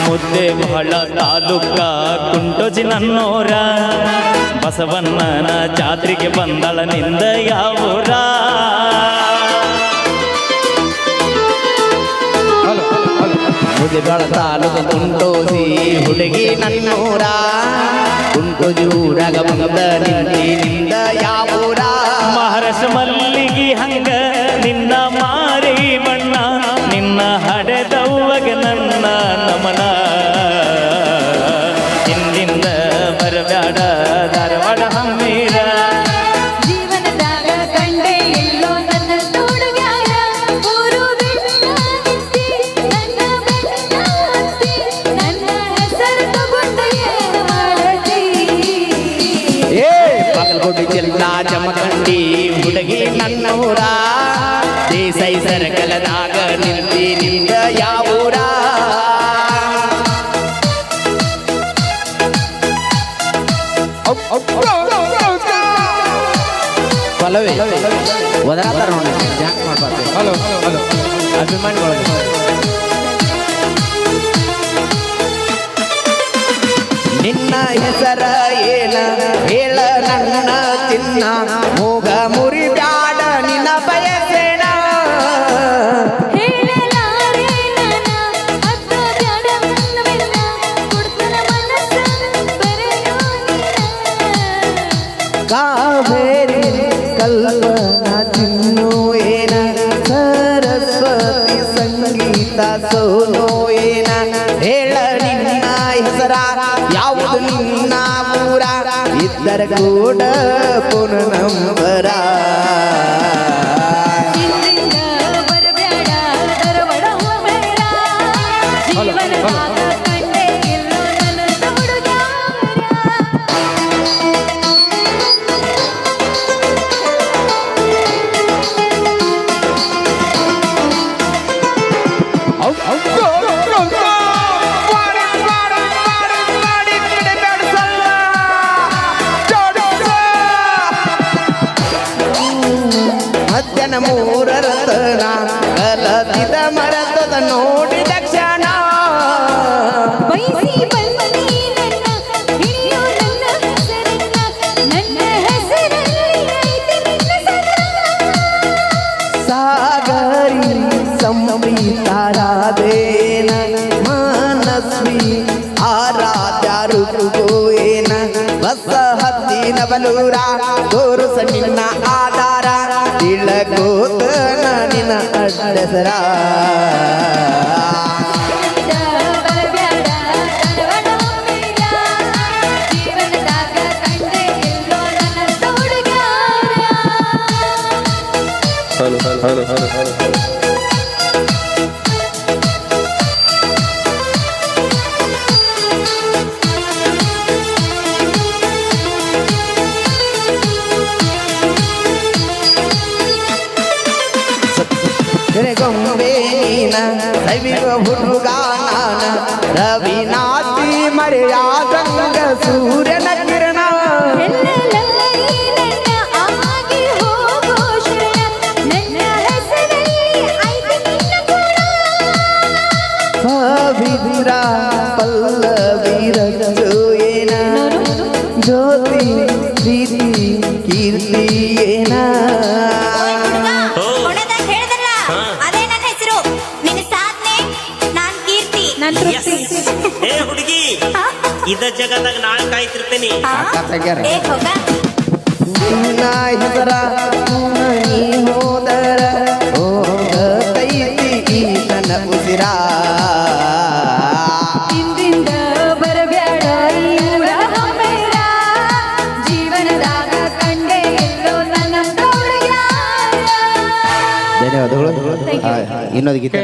ಮುದ್ದೇಬಿಹಾಳ ತಾಲೂಕ ಕುಂಟೋಜಿ ನನ್ನೋರ ಬಸವಣ್ಣನ ಜಾತ್ರೆಗೆ ಬಂದಳ ನಿಂದ ಯಾವೂರ ಮುದ್ದೇಬಿಹಾಳ ತಾಲೂಕ ಕುಂಟೋಜಿ ಹುಡುಗಿ ನನ್ನೋರ ಕುಂಟೋಜಿ ಊರಾಗ ಬಂದ ನಿಂದ ಯಾವೂರ ಮಹಾರಾಷ್ಟ್ರ ಮಲ್ಲಿಗೆ ಹಂಗ ನಿನ್ನ ಮಾರಿ ಬಣ್ಣ ನಿನ್ನ ಹಡೆದವ್ವಗ ನನ್ನ ನಮನ ಹಿಂದಿಂದ ಬರಬ್ಯಾಡ ಧಾರವಾಡ ಹಮ್ಮೀರ ಜೀವನದಾಗ ಕಂಡೆ ಎಲ್ಲೋ ನನ್ನ ತೋಡುಗ್ಯಾರ ಊರು ಬಿಟ್ಟಿ ನನ್ನ ಬೆನ್ನ ಹತ್ತಿ ನನ್ನ ಹೆಸರು ತಗೊಂಡು ಏನು ಮಾಡತಿ ಏ ಬಾಗಲಕೋಟೆ ಜಿಲ್ಲಾ ಜಮಖಂಡಿ ಹುಡುಗಿ ನನ್ನೂರ ದೇಸೈ ಸರ್ಕಲದಾಗ ನಿಂದ ಯಾವೂರ ಪಲ್ಲವಿ ಒದರಾತಾರ ನೋಡಿ ಜಾಕ್ ಮಾಡ್ಬಾರ್ದು ಹಲೋ ಹಲೋ ಅಭಿಮಾನಿಗಳು ನಿನ್ನ ಹೆಸರ ಏನ ಹೇಳ ನನ್ನ ಚಿನ್ನ ಮೂಗ ಮುರಿ ಬ್ಯಾಡ ನಿನ್ನ ಬಯಸೇನ ಹೇಳಲಾರೆ ನನ್ನ ಅತ್ತ ಬ್ಯಾಡ ಮನ್ನವೆಲ್ಲ ಕೊಡ್ತನ ಮನಸ್ಸ ಬರೆಯೋ ಕಾವೇರಿ ಕಲ್ಪನಾ ಚಿನ್ನು ಏನ ಸರಸ್ವತಿ ಸಂಗೀತ ಸೋನೋ ಏನ ಹೇಳ ನಿನ್ನ ಹೆಸರ ಯಾವುದು ನಿನ್ನ ಊರ ಇದ್ದರ ಕೂಡ ಪುನ ನಂಬರ ಹಿಂದಿಂದ ಬರಬ್ಯಾಡ ಧಾರವಾಡ ಹಮ್ಮೀರ ಜೀವನದಾಗ ಕಂಡೆ ಎಲ್ಲೋ ನನ್ನ ತೋಡುಗ್ಯಾರ ಮಧ್ಯಾಹ್ನ ಮೂರರತನ ಕಲತಿದ ಮರತದ ನೋಡಿದ ಕ್ಷಣ ಬಯಸಿ ಬನ್ನಿ ನನ್ನ ಹಿಡಿಯೋ ನನ್ನ ಹೆಸರನ್ನ ನನ್ನ ಹೆಸರಲ್ಲಿ ಐತಿ ನಿನ್ನ ಸಾಗರಿ ಸಂಪ್ರೀತಾರಾಧೇನ ಮನಸ್ವಿ ಆರಾಧ್ಯ ಋತುಗೋಯೇನ ಬಸ ಹತ್ತಿನ ಬಲೂರ ತೋರುಸ ನಿನ್ನ ಆಧಾರ ತಿಳಗೋತನ ನಿನ್ನ ಅಡ್ಡಸರ ಬರಬ್ಯಾಡ ಧಾರವಾಡ ಹಮ್ಮೀರ ಜೀವನದಾಗ ಕಂಡೆ ಎಲ್ಲೋ ನನ್ನ ತೋಡುಗ್ಯಾರ ಗೊಂಬೆ ನೀನ ರವಿವ ಹುಡುಗ ನಾನ ರವಿನಾಥಿ ಮರೆಯಾದಂಗ ಸೂರ್ಯನ ಕಿರಣ ಎಲ್ಲೆಲ್ಲಲ್ಲಿ ನನ್ನ ಆಗಿ ಹೋಗೋ ಶರಣ ನನ್ನ ಹೆಸರಲ್ಲಿ ಐತಿ ನಿನ್ನ ಗುಣ ಪವಿತ್ರ ಪಲ್ಲವೀರ ಜೋಯೇನ ಜ್ಯೋತಿ ಪ್ರೀತಿ ಕೀರ್ತಿ ಏನ ಕೊನೆದಾಗ ಹೇಳ್ದಲ್ಲ ಅದೇ ನನ್ನ ಹೆಸರು ನಿನ್ನ ಸಾಧನೆ ನಾನ್ ಕೀರ್ತಿ ನನ್ನ ತೃಪ್ತಿ ಏ ಹುಡುಗಿ ಇದ ಜಗದಾಗ ನಾಳೆ ಕಾಯ್ತಿರ್ತೇನೆ ಏ ಹೋಗ ನಿನ್ನ ಹೆಸರ ನೀ ಹೋದರ ಹೋಗತೈತಿ ನನ್ನ ಉಸಿರ ಹಿಂದಿಂದ ಬರಬ್ಯಾಡ ಈ ಊರ ಹಮ್ಮೀರ ಜೀವನದಾಗ ಕಂಡೆ ಎಲ್ಲೋ ನನ್ನ ತೋಡುಗ್ಯಾರ ಧನ್ಯವಾದಗಳು ಇನ್ನೊಂದು ಗೀತೆ